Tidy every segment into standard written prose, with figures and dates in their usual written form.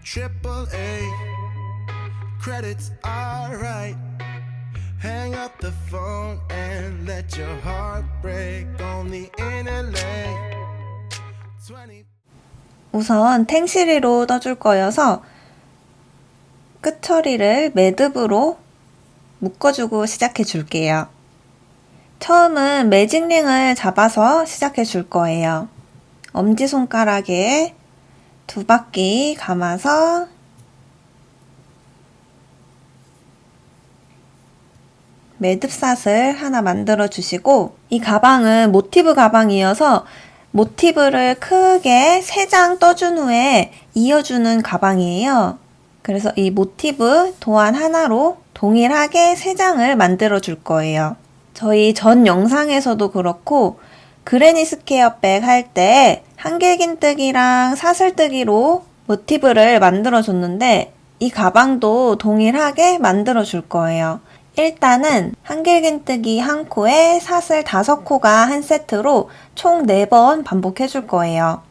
triple A. Credits alright. Hang up the phone and let your heart break on the NLA. 20. 우선 탱실이로 떠줄 거여서 끝처리를 매듭으로 묶어주고 시작해 줄게요. 처음은 매직링을 잡아서 시작해 줄 거예요. 엄지손가락에 2바퀴 감아서 매듭삿을 하나 만들어 주시고, 이 가방은 모티브 가방이어서 모티브를 크게 3장 떠준 후에 이어주는 가방이에요. 그래서 이 모티브 도안 하나로 동일하게 3장을 만들어 줄 거예요. 저희 전 영상에서도 그렇고 그레니 스퀘어백 할 때 한길긴뜨기랑 사슬뜨기로 모티브를 만들어 줬는데 이 가방도 동일하게 만들어 줄 거예요. 일단은 한길긴뜨기 1코에 사슬 5코가 한 세트로 총 4번 반복해 줄 거예요.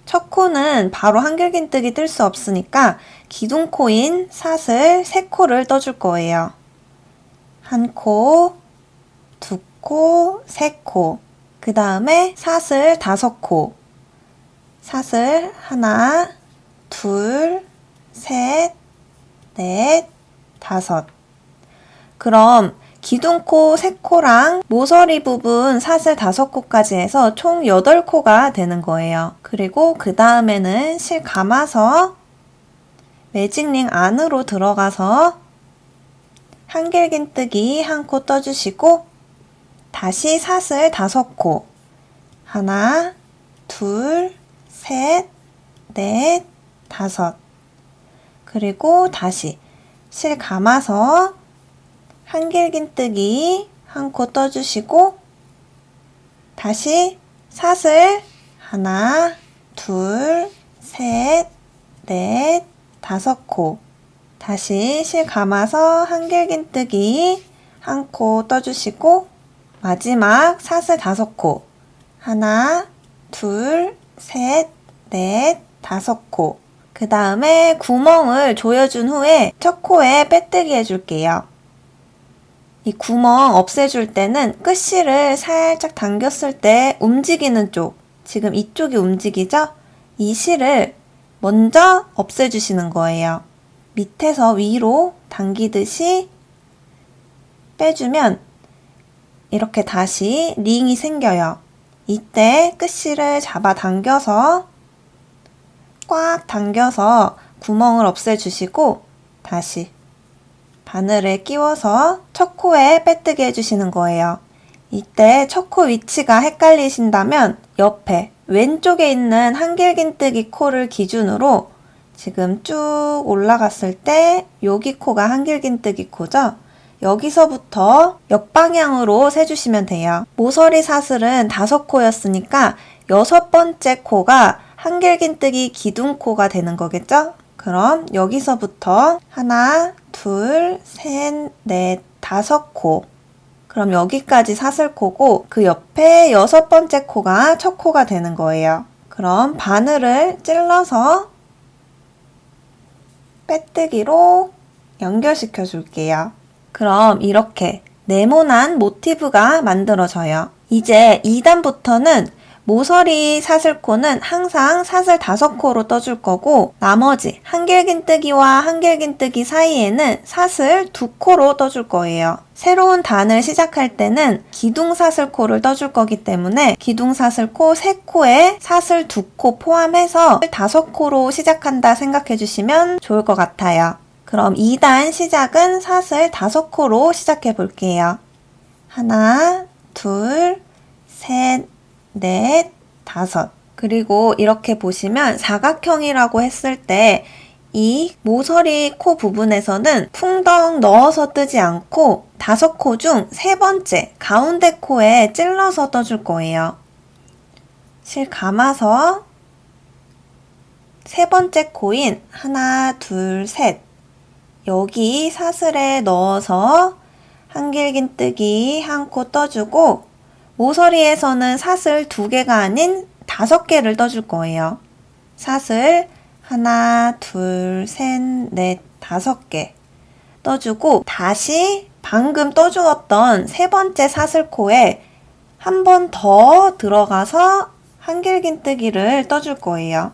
첫 코는 바로 한길긴뜨기 뜰 수 없으니까 기둥코인 사슬 3코를 떠줄 거예요. 1코, 2코, 3코. 그 다음에 사슬 5코. 사슬 하나, 둘, 셋, 넷, 5. 그럼 기둥코 3코랑 모서리 부분 사슬 5코까지 해서 총 8코가 되는 거예요. 그리고 그 다음에는 실 감아서 매직링 안으로 들어가서 한길긴뜨기 1코 떠주시고 다시 사슬 5코. 하나, 둘, 셋, 넷, 5. 그리고 다시 실 감아서 한길긴뜨기 1코 떠주시고 다시 사슬 하나, 둘, 셋, 넷, 5코. 다시 실 감아서 한길긴뜨기 1코 떠주시고 마지막 사슬 5코. 하나, 둘, 셋, 넷, 5코. 그 다음에 구멍을 조여준 후에 첫 코에 빼뜨기 해줄게요. 이 구멍 없애줄 때는 끝실을 살짝 당겼을 때 움직이는 쪽, 지금 이쪽이 움직이죠? 이 실을 먼저 없애주시는 거예요. 밑에서 위로 당기듯이 빼주면 이렇게 다시 링이 생겨요. 이때 끝실을 잡아 당겨서 꽉 당겨서 구멍을 없애주시고 다시 바늘을 끼워서 첫 코에 빼뜨기 해주시는 거예요. 이때 첫 코 위치가 헷갈리신다면 옆에 왼쪽에 있는 한길긴뜨기 코를 기준으로 지금 쭉 올라갔을 때 여기 코가 한길긴뜨기 코죠? 여기서부터 역방향으로 세주시면 돼요. 모서리 사슬은 5코였으니까 6번째 코가 한길긴뜨기 기둥코가 되는 거겠죠? 그럼 여기서부터 하나, 둘, 셋, 넷, 5코. 그럼 여기까지 사슬코고 그 옆에 6번째 코가 첫 코가 되는 거예요. 그럼 바늘을 찔러서 빼뜨기로 연결시켜 줄게요. 그럼 이렇게 네모난 모티브가 만들어져요. 이제 2단부터는 모서리 사슬코는 항상 사슬 5코로 떠줄 거고 나머지 한길긴뜨기와 한길긴뜨기 사이에는 사슬 2코로 떠줄 거예요. 새로운 단을 시작할 때는 기둥사슬코를 떠줄 거기 때문에 기둥사슬코 3코에 사슬 2코 포함해서 5코로 시작한다 생각해 주시면 좋을 것 같아요. 그럼 2단 시작은 사슬 5코로 시작해 볼게요. 하나, 둘, 셋, 넷, 5. 그리고 이렇게 보시면 사각형이라고 했을 때 이 모서리 코 부분에서는 풍덩 넣어서 뜨지 않고 5코 중 3번째 가운데 코에 찔러서 떠줄 거예요. 실 감아서 3번째 코인 하나, 둘, 셋. 여기 사슬에 넣어서 한길긴뜨기 1코 떠주고 모서리에서는 사슬 2개가 아닌 5개를 떠줄 거예요. 사슬 하나, 둘, 셋, 넷, 5개 떠주고 다시 방금 떠주었던 세 번째 사슬코에 한 번 더 들어가서 한길긴뜨기를 떠줄 거예요.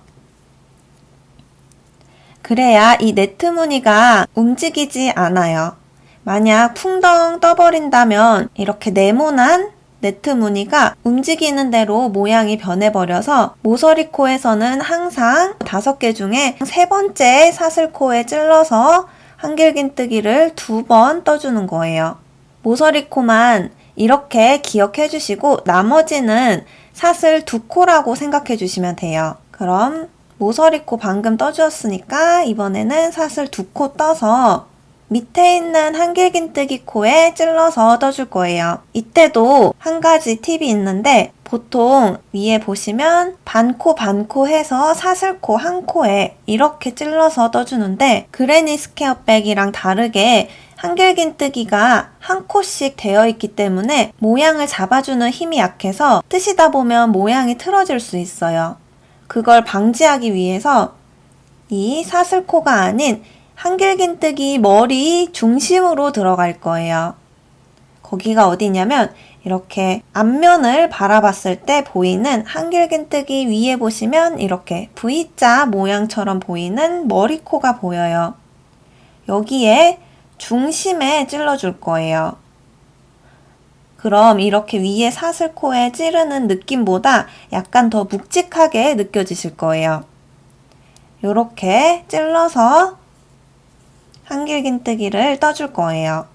그래야 이 네트 무늬가 움직이지 않아요. 만약 풍덩 떠버린다면 이렇게 네모난 네트 무늬가 움직이는 대로 모양이 변해버려서 모서리코에서는 항상 5개 중에 세 번째 사슬코에 찔러서 한길긴뜨기를 2번 떠주는 거예요. 모서리코만 이렇게 기억해 주시고 나머지는 사슬 2코라고 생각해 주시면 돼요. 그럼 모서리코 방금 떠주었으니까 이번에는 사슬 2코 떠서 밑에 있는 한길긴뜨기 코에 찔러서 떠줄 거예요. 이때도 한 가지 팁이 있는데 보통 위에 보시면 반코 반코 해서 사슬코 한 코에 이렇게 찔러서 떠주는데 그레니 스퀘어백이랑 다르게 한길긴뜨기가 한 코씩 되어 있기 때문에 모양을 잡아주는 힘이 약해서 뜨시다 보면 모양이 틀어질 수 있어요. 그걸 방지하기 위해서 이 사슬코가 아닌 한길긴뜨기 머리 중심으로 들어갈 거예요. 거기가 어디냐면 이렇게 앞면을 바라봤을 때 보이는 한길긴뜨기 위에 보시면 이렇게 V자 모양처럼 보이는 머리코가 보여요. 여기에 중심에 찔러줄 거예요. 그럼 이렇게 위에 사슬코에 찌르는 느낌보다 약간 더 묵직하게 느껴지실 거예요. 이렇게 찔러서 한길긴뜨기를 떠줄 거예요.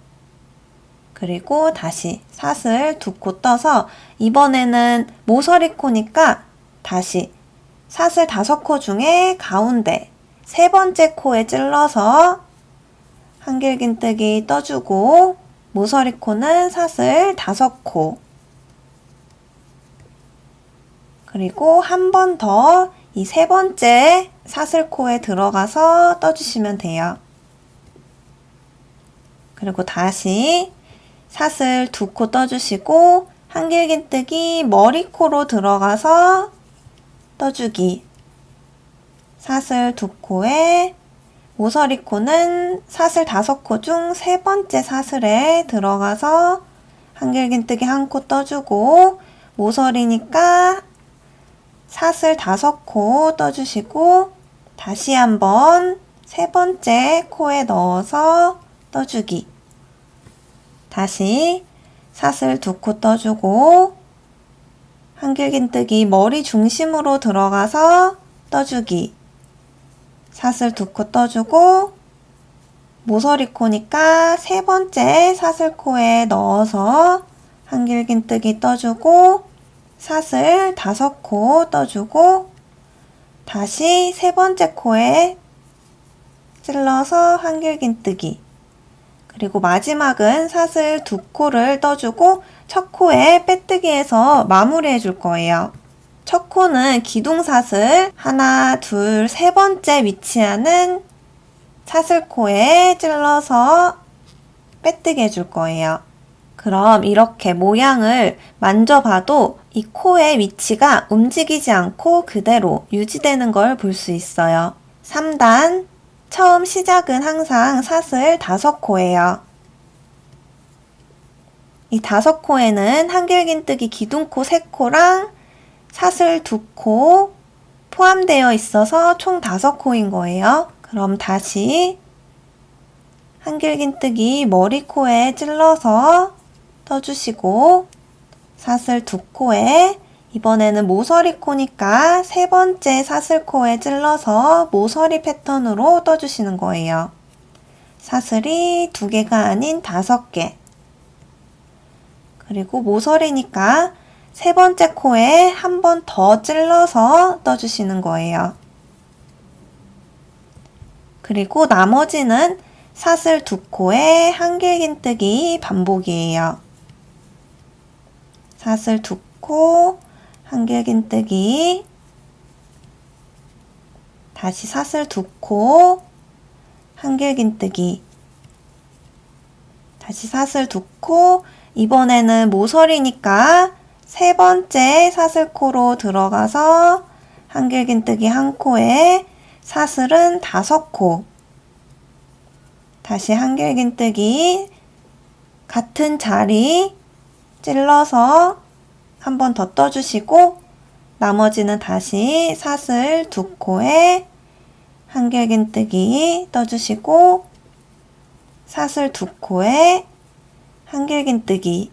그리고 다시 사슬 2코 떠서 이번에는 모서리코니까 다시 사슬 5코 중에 가운데 세 번째 코에 찔러서 한길긴뜨기 떠주고 모서리코는 사슬 5코 그리고 한 번 더 이 세 번째 사슬코에 들어가서 떠주시면 돼요. 그리고 다시 사슬 2코 떠주시고 한길긴뜨기 머리코로 들어가서 떠주기 사슬 2코에 모서리코는 사슬 5코 중 세 번째 사슬에 들어가서 한길긴뜨기 한 코 떠주고 모서리니까 사슬 5코 떠주시고 다시 한번 세 번째 코에 넣어서 떠주기 다시 사슬 2코 떠주고 한길긴뜨기 머리 중심으로 들어가서 떠주기 사슬 2코 떠주고 모서리코니까 세 번째 사슬코에 넣어서 한길긴뜨기 떠주고 사슬 5코 떠주고 다시 세 번째 코에 찔러서 한길긴뜨기 그리고 마지막은 사슬 2코를 떠주고 첫 코에 빼뜨기해서 마무리해 줄 거예요. 첫 코는 기둥사슬 하나, 둘, 세 번째 위치하는 사슬코에 찔러서 빼뜨기 해줄 거예요. 그럼 이렇게 모양을 만져봐도 이 코의 위치가 움직이지 않고 그대로 유지되는 걸 볼 수 있어요. 3단 처음 시작은 항상 사슬 5코예요. 이 5코에는 한길긴뜨기 기둥코 3코랑 사슬 2코 포함되어 있어서 총 5코인 거예요. 그럼 다시 한길긴뜨기 머리코에 찔러서 떠주시고 사슬 2코에 이번에는 모서리코니까 세 번째 사슬코에 찔러서 모서리 패턴으로 떠주시는 거예요. 사슬이 2개가 아닌 5개 그리고 모서리니까 세 번째 코에 한 번 더 찔러서 떠주시는 거예요. 그리고 나머지는 사슬 2코에 한길긴뜨기 반복이에요. 사슬 2코, 한길긴뜨기, 다시 사슬 2코, 한길긴뜨기, 다시 사슬 2코, 이번에는 모서리니까 세 번째 사슬코로 들어가서 한길긴뜨기 한 코에 사슬은 5코. 다시 한길긴뜨기 같은 자리 찔러서 한 번 더 떠주시고 나머지는 다시 사슬 2코에 한길긴뜨기 떠주시고 사슬 2코에 한길긴뜨기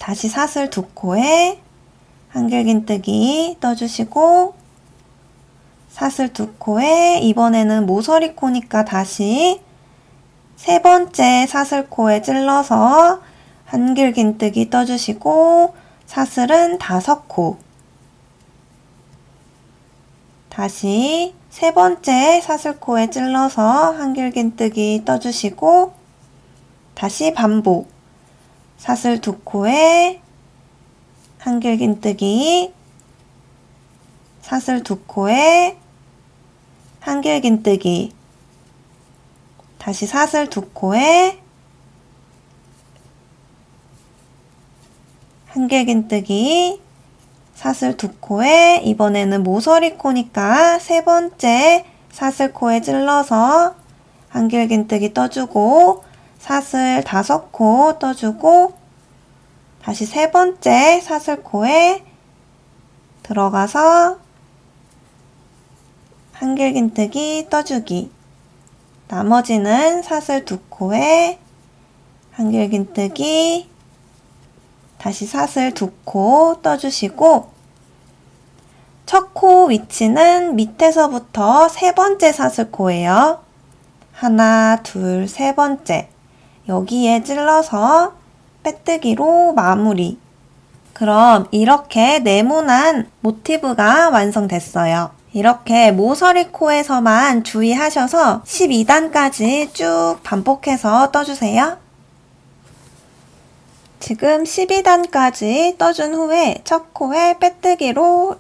다시 사슬 2코에 한길긴뜨기 떠주시고 사슬 2코에 이번에는 모서리 코니까 다시 3번째 사슬코에 찔러서 한길긴뜨기 떠주시고 사슬은 5코. 다시 3번째 사슬코에 찔러서 한길긴뜨기 떠주시고 다시 반복. 사슬 2코에 한길긴뜨기 사슬 2코에 한길긴뜨기 다시 사슬 2코에 한길긴뜨기 사슬 2코에 이번에는 모서리 코니까 3번째 사슬코에 찔러서 한길긴뜨기 떠주고 사슬 5코 떠주고 다시 3번째 사슬코에 들어가서 한길긴뜨기 떠주기 나머지는 사슬 2코에 한길긴뜨기 다시 사슬 2코 떠주시고 첫 코 위치는 밑에서부터 3번째 사슬코예요. 하나, 둘, 3번째 여기에 찔러서 빼뜨기로 마무리. 그럼 이렇게 네모난 모티브가 완성됐어요. 이렇게 모서리 코에서만 주의하셔서 12단까지 쭉 반복해서 떠주세요. 지금 12단까지 떠준 후에 첫 코에 빼뜨기로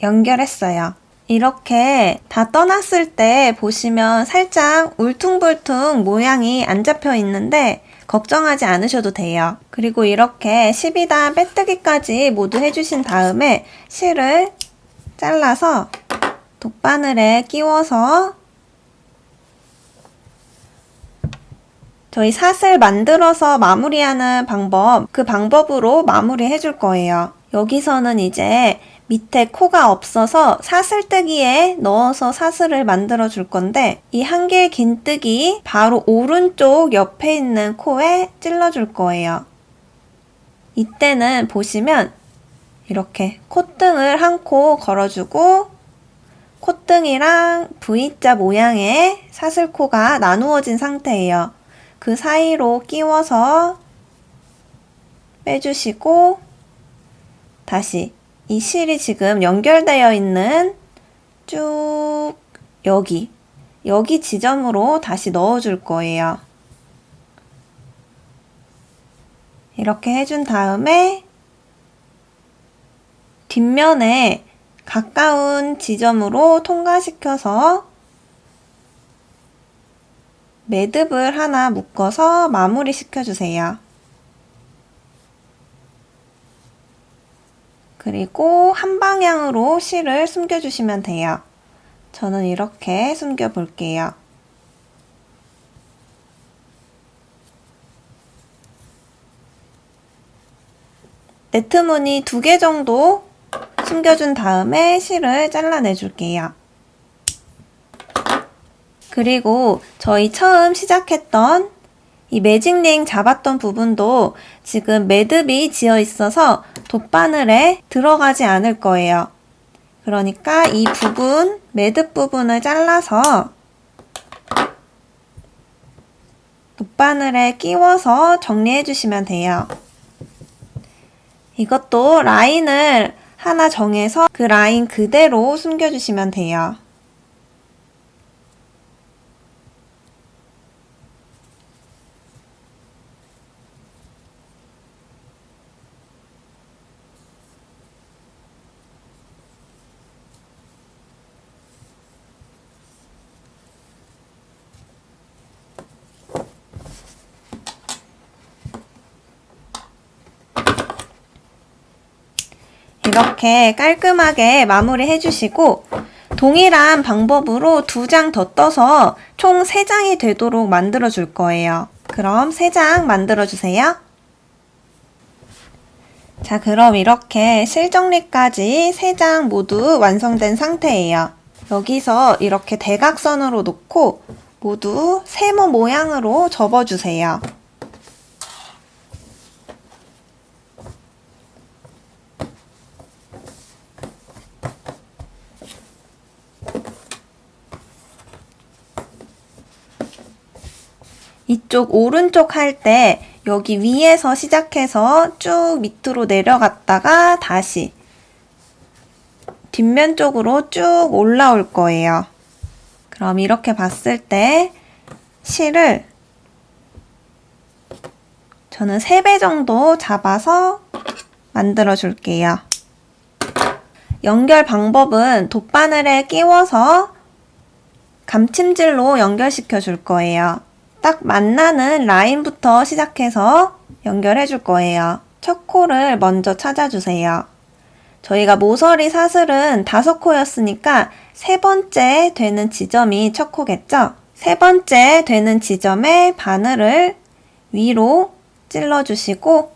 연결했어요. 이렇게 다 떠났을 때 보시면 살짝 울퉁불퉁 모양이 안 잡혀 있는데 걱정하지 않으셔도 돼요. 그리고 이렇게 12단 빼뜨기까지 모두 해주신 다음에 실을 잘라서 돗바늘에 끼워서 저희 사슬 만들어서 마무리하는 방법, 그 방법으로 마무리 해줄 거예요. 여기서는 이제 밑에 코가 없어서 사슬뜨기에 넣어서 사슬을 만들어 줄 건데 이 한길긴뜨기 바로 오른쪽 옆에 있는 코에 찔러 줄 거예요. 이때는 보시면 이렇게 콧등을 한 코 걸어주고 콧등이랑 V자 모양의 사슬코가 나누어진 상태예요. 그 사이로 끼워서 빼주시고 다시 이 실이 지금 연결되어 있는 쭉 여기 지점으로 다시 넣어줄 거예요. 이렇게 해준 다음에 뒷면에 가까운 지점으로 통과시켜서 매듭을 하나 묶어서 마무리 시켜주세요. 그리고 한 방향으로 실을 숨겨주시면 돼요. 저는 이렇게 숨겨 볼게요. 네트무늬 2개 정도 숨겨준 다음에 실을 잘라내 줄게요. 그리고 저희 처음 시작했던 이 매직링 잡았던 부분도 지금 매듭이 지어 있어서 돗바늘에 들어가지 않을 거예요. 그러니까 이 부분, 매듭 부분을 잘라서 돗바늘에 끼워서 정리해 주시면 돼요. 이것도 라인을 하나 정해서 그 라인 그대로 숨겨주시면 돼요. 이렇게 깔끔하게 마무리 해주시고 동일한 방법으로 2장 더 떠서 총 3장이 되도록 만들어 줄 거예요. 그럼 3장 만들어 주세요. 자, 그럼 이렇게 실정리까지 3장 모두 완성된 상태예요. 여기서 이렇게 대각선으로 놓고 모두 세모 모양으로 접어주세요. 이쪽 오른쪽 할 때 여기 위에서 시작해서 쭉 밑으로 내려갔다가 다시 뒷면 쪽으로 쭉 올라올 거예요. 그럼 이렇게 봤을 때 실을 저는 3배 정도 잡아서 만들어 줄게요. 연결 방법은 돗바늘에 끼워서 감침질로 연결시켜 줄 거예요. 딱 만나는 라인부터 시작해서 연결해 줄 거예요. 첫 코를 먼저 찾아주세요. 저희가 모서리 사슬은 5코였으니까 3번째 되는 지점이 첫 코겠죠? 3번째 되는 지점에 바늘을 위로 찔러주시고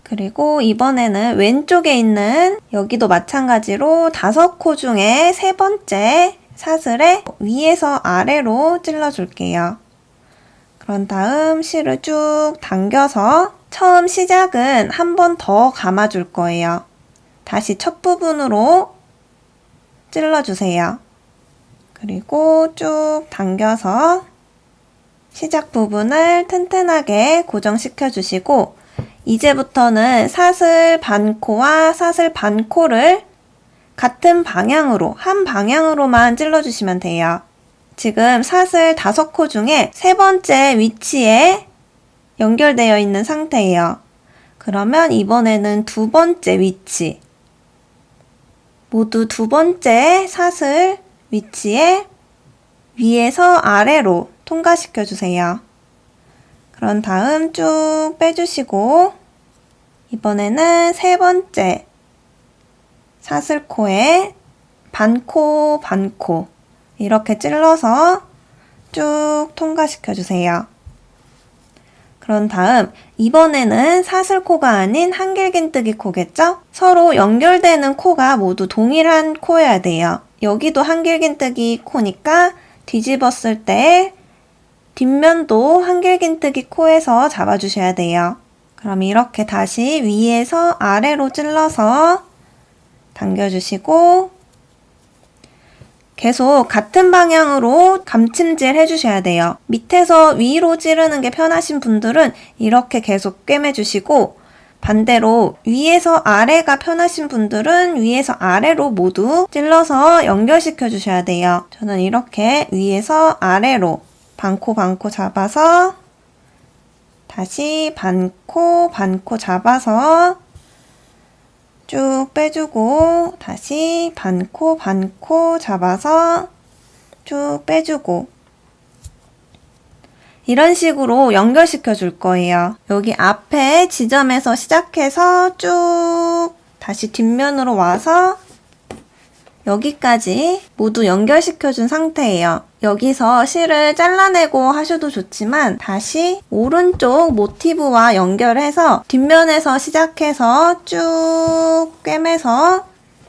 그리고 이번에는 왼쪽에 있는 여기도 마찬가지로 5코 중에 3번째 사슬에 위에서 아래로 찔러줄게요. 그런 다음 실을 쭉 당겨서 처음 시작은 한 번 더 감아줄 거예요. 다시 첫 부분으로 찔러주세요. 그리고 쭉 당겨서 시작 부분을 튼튼하게 고정시켜 주시고 이제부터는 사슬 반코와 사슬 반코를 같은 방향으로, 한 방향으로만 찔러주시면 돼요. 지금 사슬 5코 중에 3번째 위치에 연결되어 있는 상태예요. 그러면 이번에는 2번째 위치, 모두 2번째 사슬 위치에 위에서 아래로 통과시켜 주세요. 그런 다음 쭉 빼주시고 이번에는 3번째 사슬코에 반코 반코 이렇게 찔러서 쭉 통과시켜 주세요. 그런 다음 이번에는 사슬코가 아닌 한길긴뜨기 코겠죠? 서로 연결되는 코가 모두 동일한 코여야 돼요. 여기도 한길긴뜨기 코니까 뒤집었을 때 뒷면도 한길긴뜨기 코에서 잡아주셔야 돼요. 그럼 이렇게 다시 위에서 아래로 찔러서 당겨주시고 계속 같은 방향으로 감침질 해주셔야 돼요. 밑에서 위로 찌르는 게 편하신 분들은 이렇게 계속 꿰매주시고 반대로 위에서 아래가 편하신 분들은 위에서 아래로 모두 찔러서 연결시켜 주셔야 돼요. 저는 이렇게 위에서 아래로 반코 반코 잡아서 다시 반코 반코 잡아서 쭉 빼주고 다시 반코 반코 잡아서 쭉 빼주고 이런 식으로 연결시켜 줄 거예요. 여기 앞에 지점에서 시작해서 쭉 다시 뒷면으로 와서 여기까지 모두 연결시켜 준 상태예요. 여기서 실을 잘라내고 하셔도 좋지만 다시 오른쪽 모티브와 연결해서 뒷면에서 시작해서 쭉 꿰매서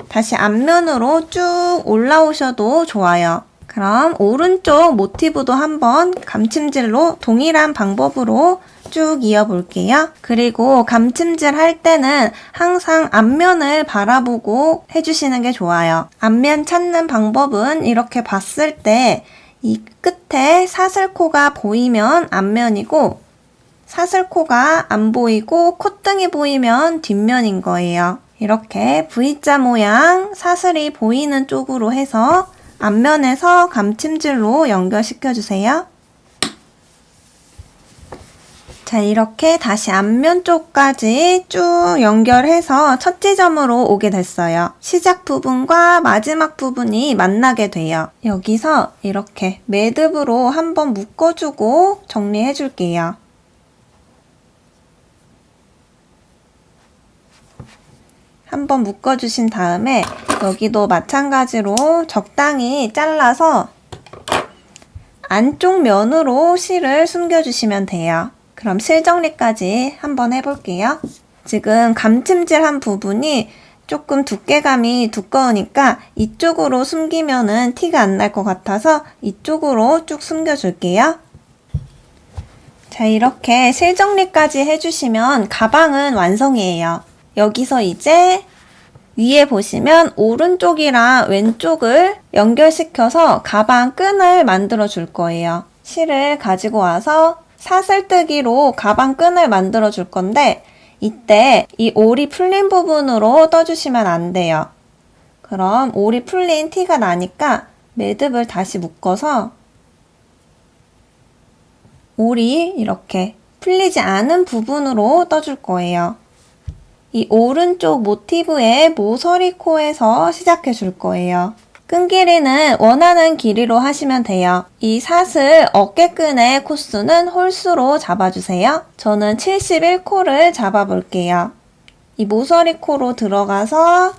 다시 앞면으로 쭉 올라오셔도 좋아요. 그럼 오른쪽 모티브도 한번 감침질로 동일한 방법으로 쭉 이어볼게요. 그리고 감침질 할 때는 항상 앞면을 바라보고 해주시는 게 좋아요. 앞면 찾는 방법은 이렇게 봤을 때 이 끝에 사슬코가 보이면 앞면이고 사슬코가 안 보이고 콧등이 보이면 뒷면인 거예요. 이렇게 V자 모양 사슬이 보이는 쪽으로 해서 앞면에서 감침질로 연결시켜 주세요. 자, 이렇게 다시 앞면 쪽까지 쭉 연결해서 첫 지점으로 오게 됐어요. 시작 부분과 마지막 부분이 만나게 돼요. 여기서 이렇게 매듭으로 한번 묶어주고 정리해 줄게요. 한번 묶어주신 다음에 여기도 마찬가지로 적당히 잘라서 안쪽 면으로 실을 숨겨주시면 돼요. 그럼 실 정리까지 한번 해볼게요. 지금 감침질한 부분이 조금 두께감이 두꺼우니까 이쪽으로 숨기면은 티가 안 날 것 같아서 이쪽으로 쭉 숨겨줄게요. 자, 이렇게 실 정리까지 해주시면 가방은 완성이에요. 여기서 이제 위에 보시면 오른쪽이랑 왼쪽을 연결시켜서 가방 끈을 만들어 줄 거예요. 실을 가지고 와서 사슬뜨기로 가방 끈을 만들어 줄 건데 이때 이 올이 풀린 부분으로 떠주시면 안 돼요. 그럼 올이 풀린 티가 나니까 매듭을 다시 묶어서 올이 이렇게 풀리지 않은 부분으로 떠줄 거예요. 이 오른쪽 모티브의 모서리 코에서 시작해 줄 거예요. 끈 길이는 원하는 길이로 하시면 돼요. 이 사슬 어깨끈의 코수는 홀수로 잡아주세요. 저는 71코를 잡아볼게요. 이 모서리 코로 들어가서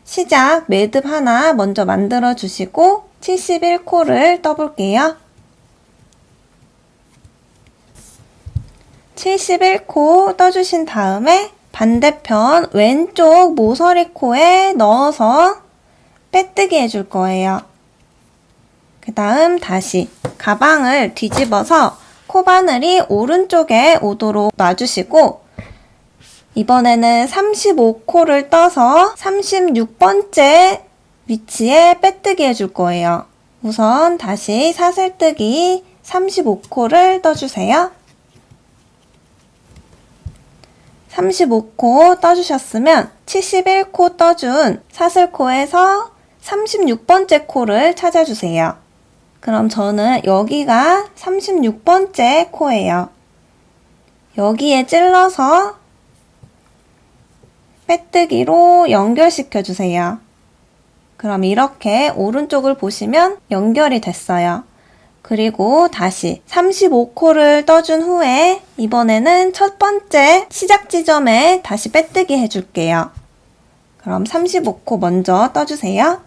시작 매듭 하나 먼저 만들어 주시고 71코를 떠볼게요. 71코 떠주신 다음에 반대편 왼쪽 모서리 코에 넣어서 빼뜨기 해줄 거예요. 그 다음 다시 가방을 뒤집어서 코바늘이 오른쪽에 오도록 놔주시고 이번에는 35코를 떠서 36번째 위치에 빼뜨기 해줄 거예요. 우선 다시 사슬뜨기 35코를 떠주세요. 35코 떠주셨으면 71코 떠준 사슬코에서 36번째 코를 찾아주세요. 그럼 저는 여기가 36번째 코예요. 여기에 찔러서 빼뜨기로 연결시켜 주세요. 그럼 이렇게 오른쪽을 보시면 연결이 됐어요. 그리고 다시 35코를 떠준 후에 이번에는 첫 번째 시작 지점에 다시 빼뜨기 해줄게요. 그럼 35코 먼저 떠주세요.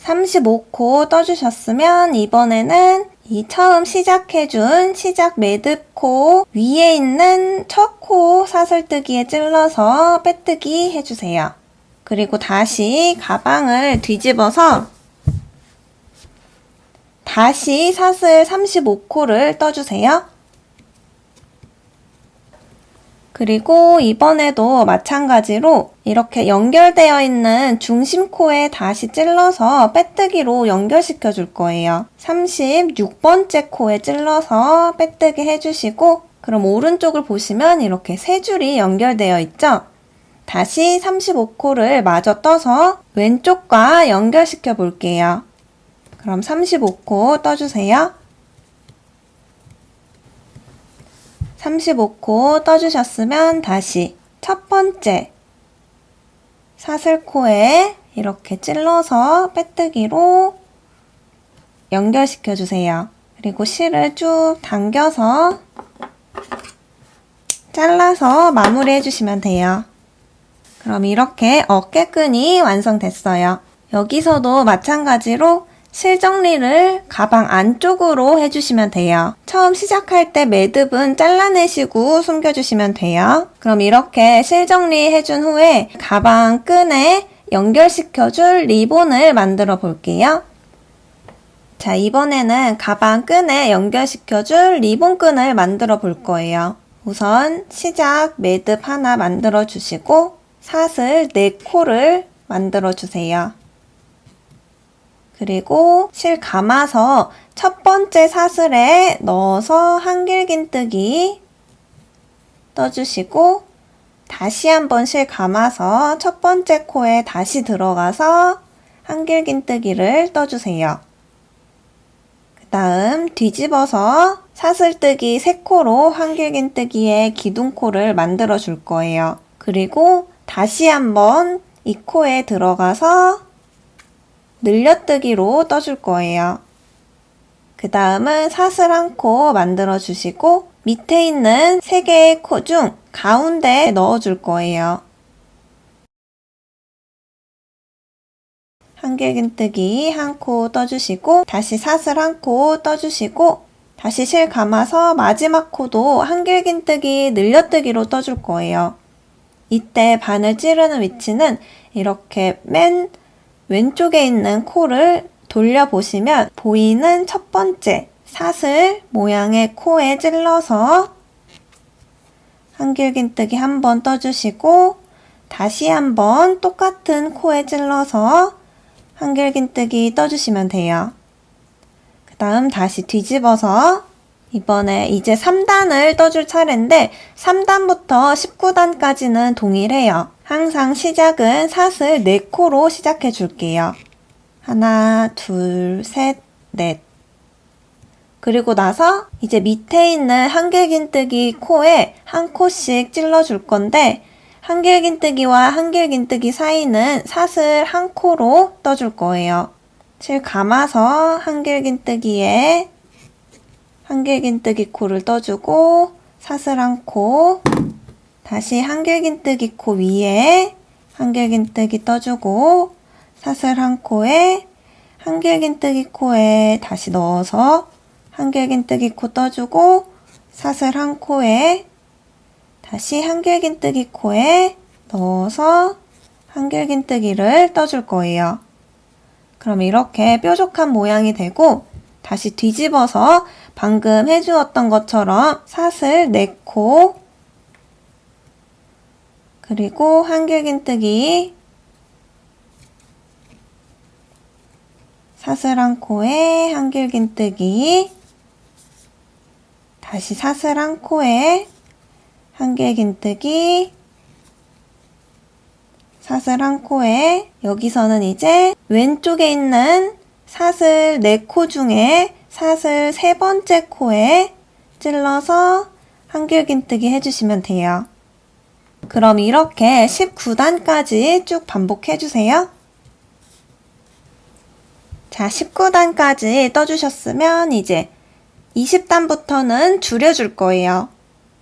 35코 떠주셨으면 이번에는 이 처음 시작해준 시작 매듭코 위에 있는 첫 코 사슬뜨기에 찔러서 빼뜨기 해주세요. 그리고 다시 가방을 뒤집어서 다시 사슬 35코를 떠주세요. 그리고 이번에도 마찬가지로 이렇게 연결되어 있는 중심코에 다시 찔러서 빼뜨기로 연결시켜 줄 거예요. 36번째 코에 찔러서 빼뜨기 해주시고 그럼 오른쪽을 보시면 이렇게 세 줄이 연결되어 있죠? 다시 35코를 마저 떠서 왼쪽과 연결시켜 볼게요. 그럼 35코 떠주세요. 35코 떠주셨으면 다시 첫 번째 사슬코에 이렇게 찔러서 빼뜨기로 연결시켜 주세요. 그리고 실을 쭉 당겨서 잘라서 마무리해 주시면 돼요. 그럼 이렇게 어깨끈이 완성됐어요. 여기서도 마찬가지로 실 정리를 가방 안쪽으로 해주시면 돼요. 처음 시작할 때 매듭은 잘라내시고 숨겨주시면 돼요. 그럼 이렇게 실 정리해준 후에 가방 끈에 연결시켜줄 리본을 만들어 볼게요. 자, 이번에는 가방 끈에 연결시켜줄 리본 끈을 만들어 볼 거예요. 우선 시작 매듭 하나 만들어 주시고 사슬 4코를 만들어 주세요. 그리고 실 감아서 첫 번째 사슬에 넣어서 한길긴뜨기 떠주시고 다시 한번 실 감아서 첫 번째 코에 다시 들어가서 한길긴뜨기를 떠주세요. 그 다음 뒤집어서 사슬뜨기 3코로 한길긴뜨기에 기둥코를 만들어 줄 거예요. 그리고 다시 한번 이 코에 들어가서 늘려뜨기로 떠줄 거예요. 그 다음은 사슬 1코 만들어 주시고 밑에 있는 3개의 코 중 가운데에 넣어줄 거예요. 한길긴뜨기 한 코 떠주시고 다시 사슬 한 코 떠주시고 다시 실 감아서 마지막 코도 한길긴뜨기 늘려뜨기로 떠줄 거예요. 이때 바늘 찌르는 위치는 이렇게 맨 왼쪽에 있는 코를 돌려보시면 보이는 첫 번째 사슬 모양의 코에 찔러서 한길긴뜨기 한 번 떠주시고 다시 한번 똑같은 코에 찔러서 한길긴뜨기 떠주시면 돼요. 그 다음 다시 뒤집어서 이번에 이제 3단을 떠줄 차례인데 3단부터 19단까지는 동일해요. 항상 시작은 사슬 4코로 시작해 줄게요. 하나, 둘, 셋, 넷. 그리고 나서 이제 밑에 있는 한길긴뜨기 코에 한 코씩 찔러줄 건데 한길긴뜨기와 한길긴뜨기 사이는 사슬 한 코로 떠줄 거예요. 실 감아서 한길긴뜨기에 한길긴뜨기 코를 떠주고 사슬 한 코, 다시 한길긴뜨기 코 위에 한길긴뜨기 떠주고 사슬 한 코에 한길긴뜨기 코에 다시 넣어서 한길긴뜨기 코 떠주고 사슬 한 코에 다시 한길긴뜨기 코에 넣어서 한길긴뜨기를 떠줄 거예요. 그럼 이렇게 뾰족한 모양이 되고 다시 뒤집어서 방금 해주었던 것처럼 사슬 4코 그리고 한길긴뜨기 사슬 한 코에 한길긴뜨기 다시 사슬 한 코에 한길긴뜨기 사슬 한 코에 여기서는 이제 왼쪽에 있는 사슬 4코 중에 사슬 3번째 코에 찔러서 한길긴뜨기 해주시면 돼요. 그럼 이렇게 19단까지 쭉 반복해주세요. 자, 19단까지 떠주셨으면 이제 20단부터는 줄여줄 거예요.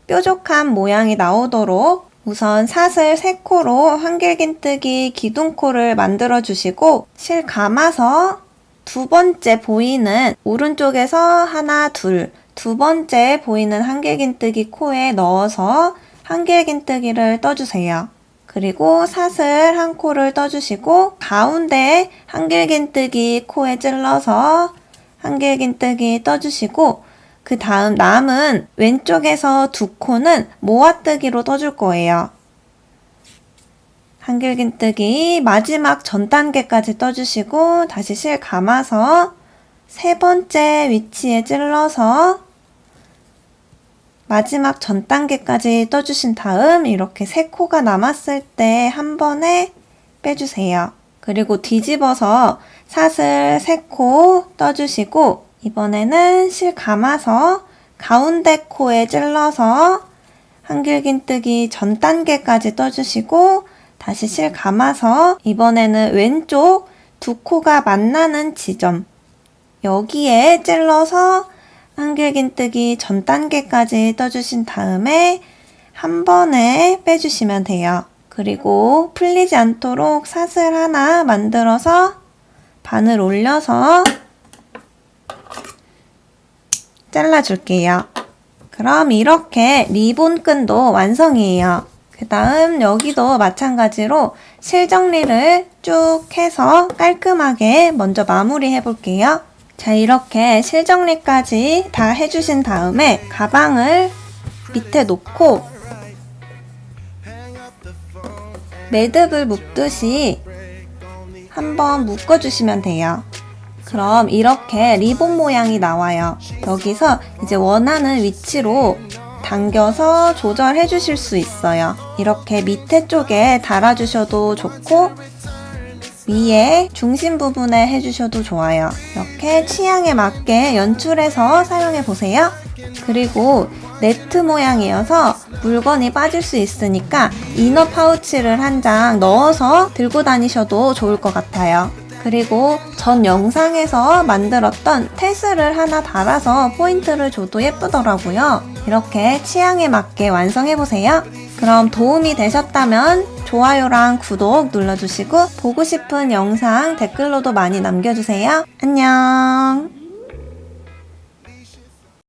뾰족한 모양이 나오도록 우선 사슬 3코로 한길긴뜨기 기둥코를 만들어 주시고 실 감아서 두 번째 보이는 오른쪽에서 하나, 두 번째 보이는 한길긴뜨기 코에 넣어서 한길긴뜨기를 떠주세요. 그리고 사슬 한 코를 떠주시고 가운데 한길긴뜨기 코에 찔러서 한길긴뜨기 떠주시고 그 다음 남은 왼쪽에서 2코는 모아뜨기로 떠줄 거예요. 한길긴뜨기 마지막 전 단계까지 떠주시고 다시 실 감아서 3번째 위치에 찔러서 마지막 전 단계까지 떠주신 다음 이렇게 3코가 남았을 때 한 번에 빼주세요. 그리고 뒤집어서 사슬 3코 떠주시고 이번에는 실 감아서 가운데 코에 찔러서 한길긴뜨기 전 단계까지 떠주시고 다시 실 감아서 이번에는 왼쪽 2코가 만나는 지점 여기에 찔러서 한길긴뜨기 전 단계까지 떠주신 다음에 한 번에 빼주시면 돼요. 그리고 풀리지 않도록 사슬 하나 만들어서 바늘 올려서 잘라줄게요. 그럼 이렇게 리본끈도 완성이에요. 그 다음 여기도 마찬가지로 실 정리를 쭉 해서 깔끔하게 먼저 마무리 해볼게요. 자, 이렇게 실 정리까지 다 해주신 다음에 가방을 밑에 놓고 매듭을 묶듯이 한번 묶어주시면 돼요. 그럼 이렇게 리본 모양이 나와요. 여기서 이제 원하는 위치로 당겨서 조절해 주실 수 있어요. 이렇게 밑에 쪽에 달아주셔도 좋고 위에 중심 부분에 해주셔도 좋아요. 이렇게 취향에 맞게 연출해서 사용해 보세요. 그리고 네트 모양이어서 물건이 빠질 수 있으니까 이너 파우치를 한 장 넣어서 들고 다니셔도 좋을 것 같아요. 그리고 전 영상에서 만들었던 테슬을 하나 달아서 포인트를 줘도 예쁘더라고요. 이렇게 취향에 맞게 완성해보세요. 그럼 도움이 되셨다면 좋아요랑 구독 눌러주시고 보고 싶은 영상 댓글로도 많이 남겨주세요. 안녕.